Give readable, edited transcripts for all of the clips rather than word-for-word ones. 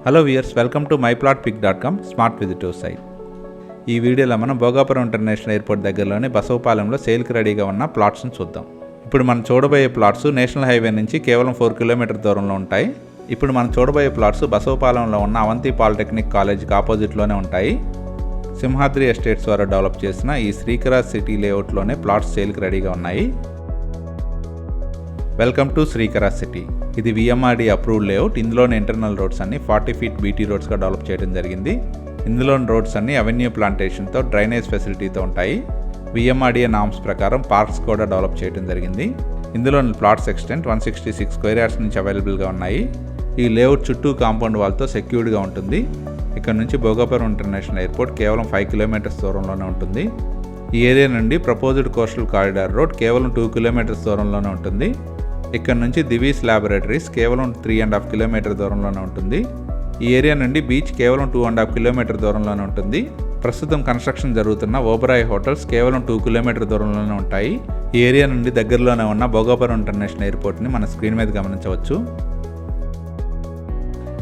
Hello viewers, welcome to myplotpic.com smart visitor site. ఈ వీడియోలో మనం భోగాపురం ఇంటర్నేషనల్ ఎయిర్పోర్ట్ దగ్గరలోని బసవపాలెంలో సేల్కి రెడీగా ఉన్న ప్లాట్స్ని చూద్దాం. ఇప్పుడు మనం చూడబోయే ప్లాట్స్ నేషనల్ హైవే నుంచి కేవలం 4 కిలోమీటర్ దూరంలో ఉంటాయి. ఇప్పుడు మనం చూడబోయే ప్లాట్స్ బసవపాలెంలో ఉన్న అవంతి పాలిటెక్నిక్ కాలేజ్కి ఆపోజిట్లోనే ఉంటాయి. సింహాద్రి ఎస్టేట్స్ వారు డెవలప్ చేసిన ఈ శ్రీకర సిటీ లేఅవుట్లోనే ప్లాట్స్ సేల్కి రెడీగా ఉన్నాయి. Welcome to Srikara city. ఇది VMRD అప్రూవ్డ్ లేఅవుట్. ఇందులోని ఇంటర్నల్ రోడ్స్ అన్ని 40 ఫీట్ BT రోడ్స్గా డెవలప్ చేయడం జరిగింది. ఇందులోని రోడ్స్ అన్ని అవెన్యూ ప్లాంటేషన్తో డ్రైనేజ్ ఫెసిలిటీతో ఉంటాయి. VMRD నామ్స్ ప్రకారం పార్క్స్ కూడా డెవలప్ చేయడం జరిగింది. ఇందులోని ప్లాట్స్ ఎక్స్టెంట్ 166 స్క్వేర్ యార్డ్స్ నుంచి అవైలబుల్గా ఉన్నాయి. ఈ లేఅవుట్ చుట్టూ కాంపౌండ్ వాల్తో సెక్యూర్డ్గా ఉంటుంది. ఇక్కడ నుంచి భోగాపురం ఇంటర్నేషనల్ ఎయిర్పోర్ట్ కేవలం 5 కిలోమీటర్స్ దూరంలోనే ఉంటుంది. ఈ ఏరియా నుండి ప్రపోజ్డ్ కోస్టల్ కారిడార్ రోడ్ కేవలం 2 కిలోమీటర్స్ దూరంలోనే ఉంటుంది. ఇక్కడ నుంచి దివీస్ ల్యాబొరేటరీస్ కేవలం 3.5 కిలోమీటర్ దూరంలోనే ఉంటుంది. ఈ ఏరియా నుండి బీచ్ కేవలం 2.5 కిలోమీటర్ దూరంలోనే ఉంటుంది. ప్రస్తుతం కన్స్ట్రక్షన్ జరుగుతున్న ఓబరాయ్ హోటల్స్ కేవలం 2 కిలోమీటర్ దూరంలోనే ఉంటాయి. ఈ ఏరియా నుండి దగ్గరలోనే ఉన్న భోగాపురం ఇంటర్నేషనల్ ఎయిర్పోర్ట్ని మన స్క్రీన్ మీద గమనించవచ్చు.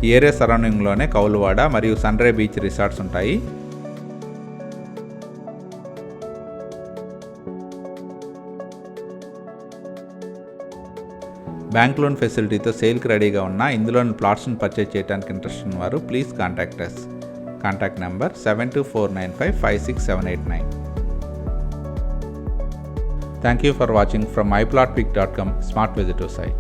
ఈ ఏరియా సరౌండింగ్లోనే కౌలువాడ మరియు సన్ రే బీచ్ రిసార్ట్స్ ఉంటాయి. బ్యాంక్ లోన్ ఫెసిలిటీతో సేల్కి రెడీగా ఉన్న ఇందులోని ప్లాట్స్ను పర్చేజ్ చేయడానికి ఇంట్రెస్ట్ ఉన్నవారు please contact us. Contact number 7249556789. Thank you for watching from myplotpic.com smart visitor site.